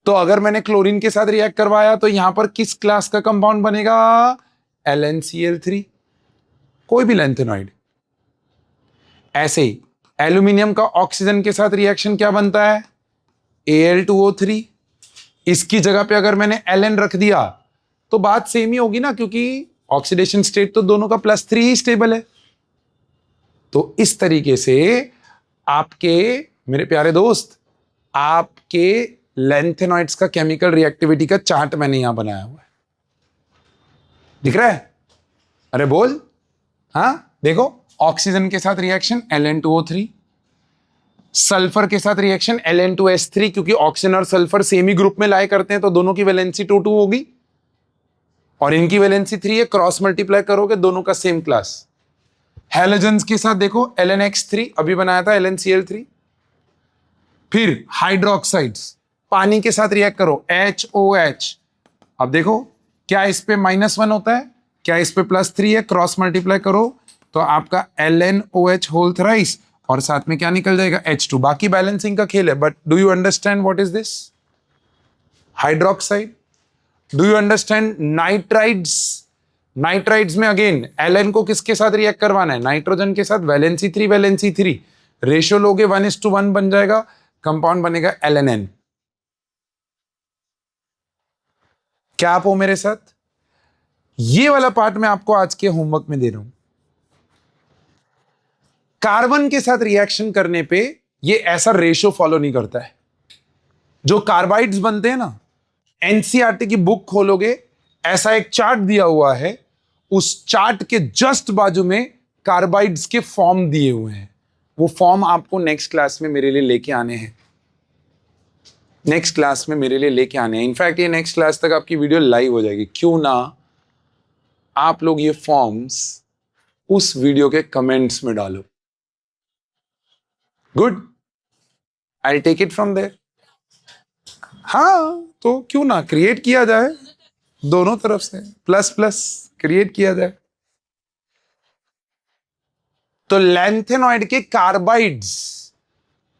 तो अगर मैंने क्लोरीन के साथ रिएक्ट करवाया तो यहां पर किस क्लास का कंपाउंड बनेगा? LnCl3, कोई भी लैंथेनॉइड। ऐसे ही एल्यूमिनियम का ऑक्सीजन के साथ रिएक्शन क्या बनता है? Al2O3। इसकी जगह पे अगर मैंने Ln रख दिया तो बात सेम ही होगी ना, क्योंकि ऑक्सीडेशन स्टेट तो दोनों का +3 ही स्टेबल है। तो इस तरीके से आपके मेरे प्यारे दोस्त, आपके लैंथेनॉइड्स का केमिकल रिएक्टिविटी का चार्ट मैंने यहां बनाया हुआ है, दिख रहा है? अरे बोल, हाँ देखो, ऑक्सीजन के साथ रिएक्शन Ln2O3, सल्फर के साथ रिएक्शन Ln2S3, क्योंकि ऑक्सीजन और सल्फर सेम ही ग्रुप में लाए करते हैं तो दोनों की वैलेंसी 2 2 होगी और इनकी वैलेंसी 3 है, क्रॉस मल्टीप्लाई करोगे दोनों का सेम क्लास। हैलोजेंस के साथ देखो Lnx3 अभी बनाया था LnCl3। फिर हाइड्रोक्साइड्स पानी के साथ रिएक्ट करो HOH, अब देखो क्या इस पे -1 होता है, क्या इस पे +3 है, क्रॉस मल्टीप्लाई करो तो आपका LnOH होल थ्राइस और साथ में क्या निकल जाएगा H2। बाकी बैलेंसिंग का खेल है, but do you understand what is this hydroxide? Do you understand nitrides? Nitrides में अगेन Ln को किसके साथ रिएक्ट करवाना है, नाइट्रोजन के साथ, वैलेंसी 3 वैलेंसी 3, रेशियो लोगे 1:1 बन जाएगा, कंपाउंड बनेगा LNN। क्या आप हो मेरे साथ? ये वाला पार्ट मैं आपको आज के होमवर्क में दे रहा हूं। कार्बन के साथ रिएक्शन करने पे ये ऐसा रेशियो फॉलो नहीं करता है। जो कार्बाइड्स बनते हैं ना, एनसीईआरटी की बुक खोलोगे, ऐसा एक चार्ट दिया हुआ है, उस चार्ट के जस्ट बाजू में कार्बाइड्स के फॉर्म दिए हुए हैं। वो फॉर्म आपको नेक्स्ट क्लास में मेरे लिए लेके आने हैं, नेक्स्ट क्लास में मेरे लिए लेके आने हैं। इनफैक्ट ये नेक्स्ट क्लास तक आपकी वीडियो लाइव हो जाएगी। क्यों ना आप लोग ये फॉर्म्स उस वीडियो के कमेंट्स में डालो। Good, I take it from there. हाँ, तो क्यों ना क्रिएट किया जाए, दोनों तरफ से प्लस प्लस क्रिएट किया जाए। तो लैंथेनॉइड के कार्बाइड्स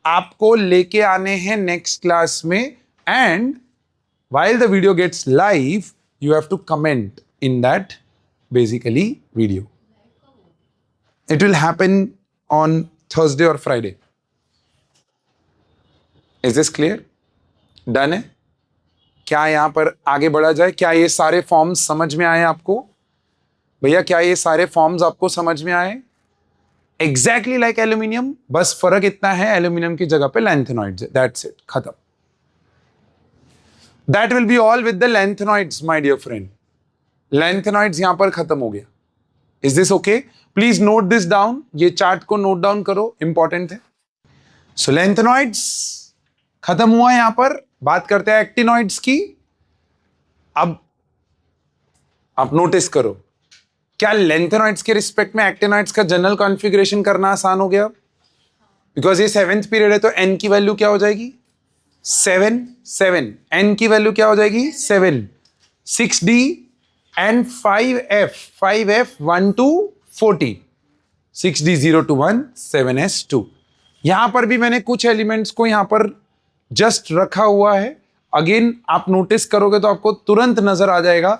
आपको लेके आने हैं नेक्स्ट क्लास में, and while the video gets live you have to comment in that basically video. It will happen on Thursday or Friday. Is this clear? Done है? क्या यहां पर आगे बढ़ा जाए? क्या ये सारे फॉर्म्स समझ में आए आपको भैया? क्या ये सारे फॉर्म्स आपको समझ में आए? एग्जैक्टली लाइक एल्यूमिनियम, बस फर्क इतना है एल्यूमिनियम की जगह पे लैंथेनॉइड्स है, दैट्स इट, खत्म। That will be all with the lanthanoids my dear friend. Lanthanoids यहां पर खत्म हो गया। Is this okay? Please note this down, ये चार्ट को नोट डाउन करो, इंपॉर्टेंट है। सो लैंथेनॉइड्स खत्म हुआ। यहां पर बात करते हैं एक्टिनॉइड्स की। अब आप नोटिस करो, क्या लैंथेनॉइड्स के रिस्पेक्ट में एक्टिनॉइड्स का जनरल कॉन्फ़िगरेशन करना आसान हो गया? बिकॉज ये 7th पीरियड है तो n की वैल्यू क्या हो जाएगी? 7 7, n की वैल्यू क्या हो जाएगी? 7, 6d and 5f 5f 1 to 40, 6d 0 to 1 7s2। यहां पर भी मैंने कुछ एलिमेंट्स को यहां पर जस्ट रखा हुआ है। अगेन आप नोटिस करोगे तो आपको तुरंत नजर आ जाएगा,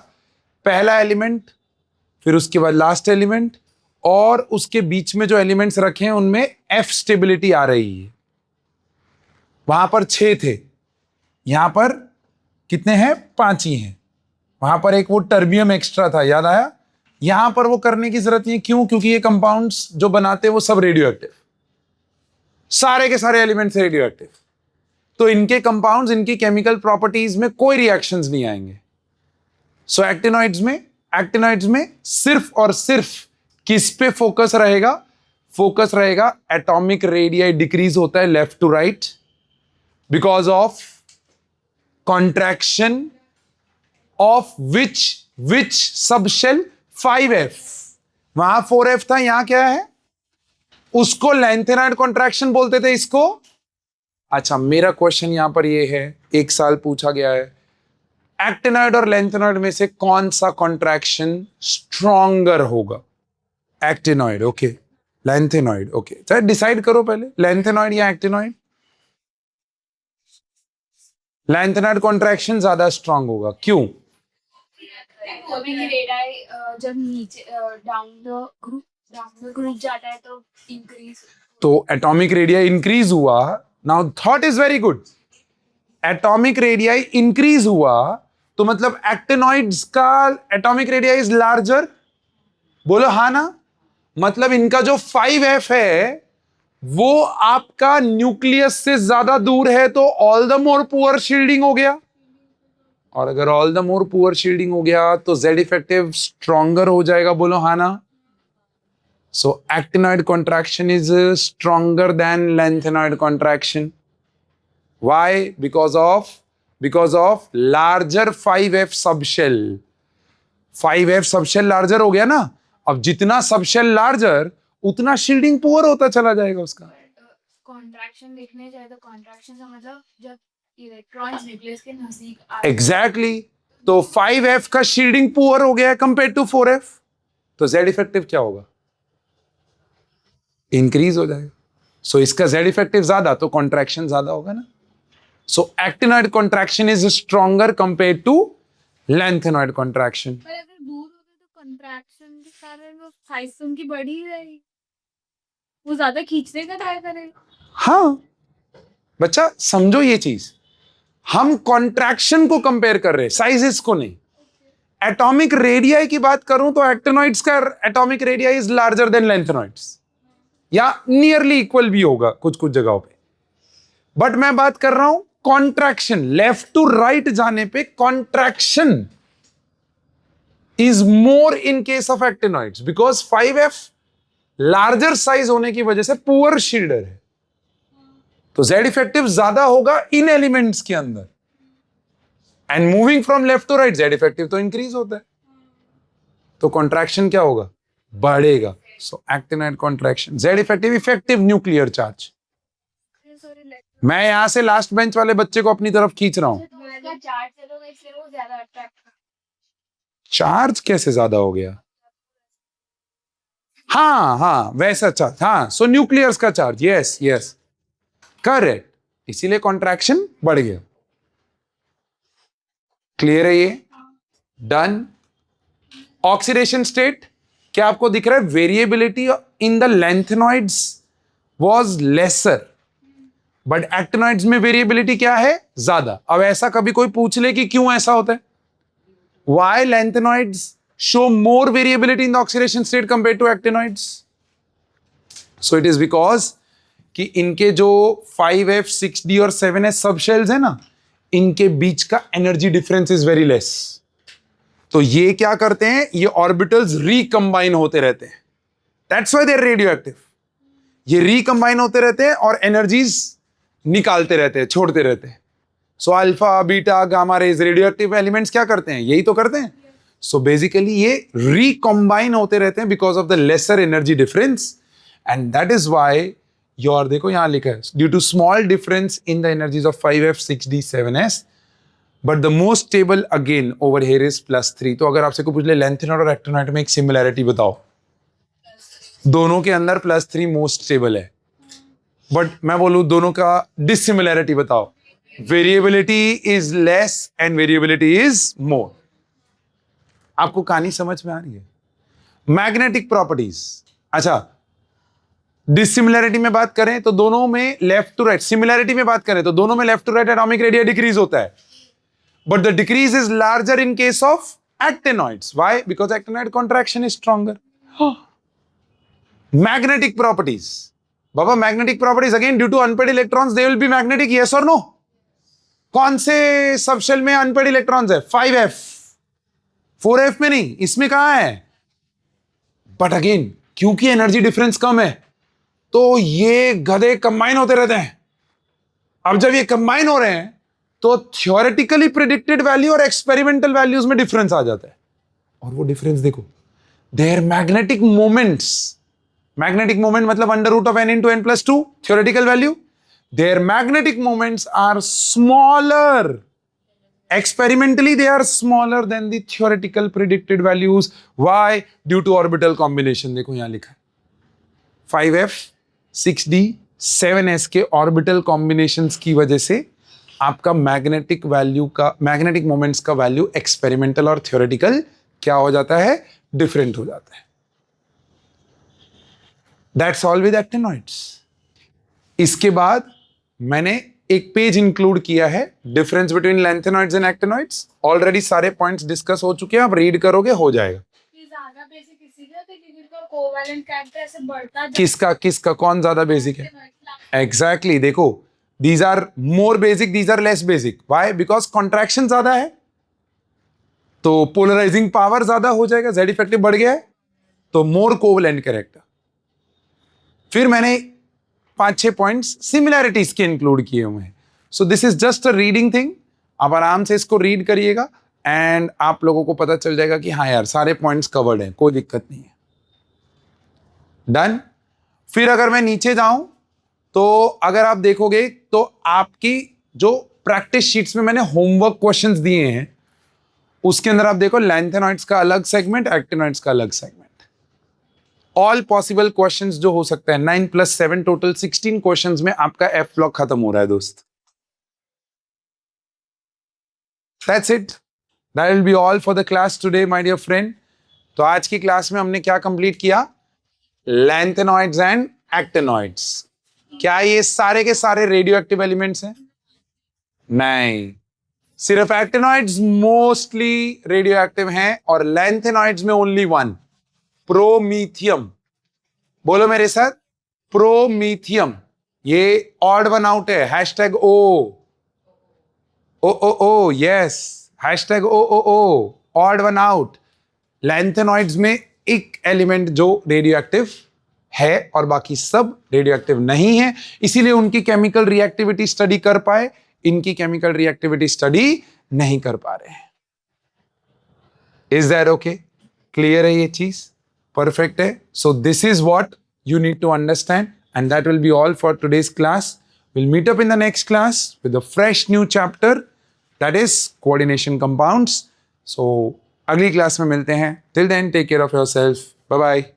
पहला एलिमेंट, फिर उसके बाद लास्ट एलिमेंट, और उसके बीच में जो एलिमेंट्स रखे हैं उनमें F स्टेबिलिटी आ रही है। वहां पर 6 थे, यहां पर कितने हैं? 5 ही हैं। वहां पर एक वो टर्बियम एक्स्ट्रा था, याद आया? यहां पर वो करने की जरूरत नहीं। क्यों? क्योंकि ये कंपाउंड्स जो बनाते हैं वो सब रेडियो एक्टिव, सारे के सारे एलिमेंट्स रेडियो एक्टिव, तो इनके कंपाउंड्स, इनकी केमिकल प्रॉपर्टीज में कोई रिएक्शंस नहीं आएंगे। सो एक्टिनॉइड्स में सिर्फ और सिर्फ किस पे फोकस रहेगा? फोकस रहेगा एटॉमिक रेडियाई डिक्रीज होता है left to right because of contraction of which subshell? 5f। वहां 4f था, यहां क्या है? उसको लैंथेनॉइड कॉन्ट्रैक्शन बोलते थे, इसको। अच्छा, मेरा क्वेश्चन यहां पर ये है, एक साल पूछा गया है, एक्टिनॉइड और लैंथेनॉइड में से कौन सा कॉन्ट्रैक्शन स्ट्रॉन्गर होगा? Actinoid, okay, lanthanoid, okay. चाहे डिसाइड करो पहले, लैंथेनॉइड या एक्टिनॉइड। लैंथेनॉइड कॉन्ट्रैक्शन ज्यादा स्ट्रांग होगा, क्यों? जब नीचे डाउन द ग्रुप जाता है तो इंक्रीज, तो एटॉमिक रेडियाई इंक्रीज हुआ। Now thought is very good, atomic radii increase हुआ तो मतलब एक्टिनॉइड्स का एटॉमिक रेडियाई इज लार्जर। बोलो हाँ ना? मतलब इनका जो 5f है वो आपका न्यूक्लियस से ज्यादा दूर है, तो all the more poor shielding हो गया। और अगर all the more poor shielding हो गया तो Z इफेक्टिव स्ट्रॉन्गर हो जाएगा, बोलो हाँ ना. So actinoid contraction is stronger than lanthanoid contraction. Why? Because of larger 5F subshell. 5F subshell larger हो गया ना. अब जितना सबशेल लार्जर उतना शील्डिंग पुअर होता चला जाएगा उसका. कॉन्ट्रैक्शन देखने जाए तो कॉन्ट्रैक्शन का मतलब जब इलेक्ट्रॉन्स न्यूक्लियस के नजदीक एग्जैक्टली. तो 5F का शील्डिंग पुअर हो गया है कंपेयर टू 4F. तो Z इफेक्टिव क्या होगा? इंक्रीज हो जाएगा. सो इसका Z इफेक्टिव ज्यादा तो कॉन्ट्रैक्शन ज्यादा होगा ना. So actinoid contraction is stronger compare to lanthanoid contraction. पर अगर दूर होगे तो कॉन्ट्रैक्शन के कारण वो साइज उनकी बढ़ी ही रहेगी, वो ज्यादा खींचने का ट्राई करेगा. हाँ बच्चा समझो ये चीज, हम कॉन्ट्रैक्शन को कंपेयर कर रहे हैं, साइजेस को नहीं. एटॉमिक रेडियाई की बात करूं तो एक्टिनॉइड्स का atomic radii is larger than lanthanoids, या नियरली इक्वल भी होगा कुछ कुछ जगहों पे. बट मैं बात कर रहा हूं कॉन्ट्रैक्शन, लेफ्ट टू राइट जाने पे contraction is more in case of actinoids because 5F larger size होने की वजह से पुअर शील्डर है. तो Z इफेक्टिव ज्यादा होगा इन एलिमेंट्स के अंदर. And moving from left to right Z effective तो इंक्रीज होता है, तो कॉन्ट्रैक्शन क्या होगा? बढ़ेगा. So actinide contraction. Z effective effective nuclear charge. मैं यहां से लास्ट बेंच वाले बच्चे को अपनी तरफ खींच रहा हूं. चार्ज कैसे ज्यादा हो गया? हाँ वैसा चार्ज. हाँ सो न्यूक्लियर्स का चार्ज. Yes yes correct. इसीलिए कॉन्ट्रैक्शन बढ़ गया. क्लियर है ये? डन. ऑक्सीडेशन स्टेट क्या आपको दिख रहा है? Variability in the lanthanoids was lesser, but actinoids में वेरिएबिलिटी क्या है? ज्यादा. अब ऐसा कभी कोई पूछ ले कि क्यों ऐसा होता है? Why lanthanoids show more variability in the oxidation state compare to actinoids? So it is because कि इनके जो 5F 6D और 7S सबशेल्स है ना, इनके बीच का energy difference is very less. तो ये क्या करते हैं? ये ऑर्बिटल्स रिकंबाइन होते रहते हैं. That's why they are radioactive. ये रिकंबाइन होते रहते हैं और एनर्जीज निकालते रहते हैं, छोड़ते रहते हैं. So alpha beta gamma rays radio active elements क्या करते हैं? यही तो करते हैं. सो बेसिकली ये रिकंबाइन होते रहते हैं because of the lesser energy difference. And that is why your, देखो यहां लिखा है, due to small difference in the energies of 5F 6D 7S, but the most stable again over here is +3. तो अगर आपसे को पूछ ले लैंथेनॉइड और एक्टिनॉइड में एक सिमिलैरिटी बताओ, दोनों के अंदर +3 मोस्ट स्टेबल है. बट मैं बोलूं दोनों का डिसिमिलैरिटी बताओ. Variability is less and variability is more. आपको कहानी समझ में आ रही है? Magnetic properties. अच्छा, डिसिमिलैरिटी में बात करें तो दोनों में लेफ्ट टू राइट, सिमिलैरिटी में बात करें तो दोनों में left to right atomic radius decrease होता है, but the decrease is larger in case of actinoids. Why? Because actinoid contraction is stronger. Magnetic properties. Baba, magnetic properties again due to unpaired electrons they will be magnetic. Yes or no? कौन से सबशेल में अनपेड इलेक्ट्रॉन्स है? 5F. 4F में नहीं. इसमें कहां है? बट अगेन क्योंकि एनर्जी डिफरेंस कम है तो ये गधे कंबाइन होते रहते हैं. अब जब ये कंबाइन हो रहे हैं तो थ्योरेटिकली प्रिडिक्टेड वैल्यू और एक्सपेरिमेंटल वैल्यूज में डिफरेंस आ जाता है. और वो डिफरेंस देखो, their magnetic moments. Magnetic moment मतलब √n into n + 2 theoretical value. Their magnetic moments are smaller. Experimentally, they are smaller than the theoretical predicted values. Why? Due to orbital combination. देखो यहाँ लिखा है 5F 6D 7S के ऑर्बिटल कॉम्बिनेशंस की वजह से आपका मैग्नेटिक वैल्यू का, मैग्नेटिक मोमेंट्स का वैल्यू एक्सपेरिमेंटल और थ्योरेटिकल क्या हो जाता है? डिफरेंट हो जाता है. That's all with actinoids. इसके बाद मैंने एक पेज इंक्लूड किया है difference between lanthanoids and actinoids. Already सारे पॉइंट्स डिस्कस हो चुके हैं, आप रीड करोगे हो जाएगा. किसका कौन ज्यादा बेसिक है? एग्जैक्टली. देखो, these are more basic, these are less basic. Why? Because contraction ज्यादा है तो पोलराइजिंग पावर ज्यादा हो जाएगा, जेड इफेक्टिव बढ़ गया है तो मोर कोवलेंट कैरेक्टर। फिर मैंने 5-6 पॉइंट्स सिमिलैरिटीज के इंक्लूड किए हुए हैं। सो this is just a reading thing, आप आराम से इसको रीड करिएगा एंड आप लोगों को पता चल जाएगा कि हाँ यार सारे पॉइंट्स कवर्ड हैं, कोई दिक्कत नहीं है। डन। फिर अगर मैं नीचे जाऊं तो अगर आप देखोगे तो आपकी जो प्रैक्टिस शीट्स में मैंने होमवर्क क्वेश्चंस दिए हैं उसके अंदर आप देखो लैंथेनॉइड्स का अलग सेगमेंट, एक्टिनॉइड्स का अलग सेगमेंट। ऑल पॉसिबल क्वेश्चंस जो हो सकते हैं 9 + 7 टोटल 16 क्वेश्चंस में आपका एफ ब्लॉक खत्म हो रहा है दोस्त। That's it. That will be all for the class today, my dear friend. तो आज की क्लास में हमने क्या कंप्लीट किया? Lanthanoids and actinoids. क्या ये सारे के सारे रेडियो एक्टिव एलिमेंट्स हैं? नहीं, सिर्फ एक्टिनॉइड्स मोस्टली रेडियो एक्टिव हैं और लैंथेनॉइड्स में ओनली वन, प्रोमीथियम। बोलो मेरे साथ, प्रोमीथियम। ये ऑड वन आउट है, हैशटैग ओ यस, हैशटैग ओ ऑड वन आउट। लैंथेनॉइड्स में एक एलिमेंट जो रेडियो एक्टिव है और बाकी सब रेडियो एक्टिव नहीं है, इसीलिए उनकी केमिकल रिएक्टिविटी स्टडी कर पाए, इनकी केमिकल रिएक्टिविटी स्टडी नहीं कर पा रहे हैं। Is that okay? क्लियर है ये चीज? परफेक्ट है। So this is what you need to understand, and that will be all for today's class. We'll meet up in the next class with a fresh new chapter, that is coordination compounds. So अगली क्लास में मिलते हैं. Till then, take care of yourself. Bye bye.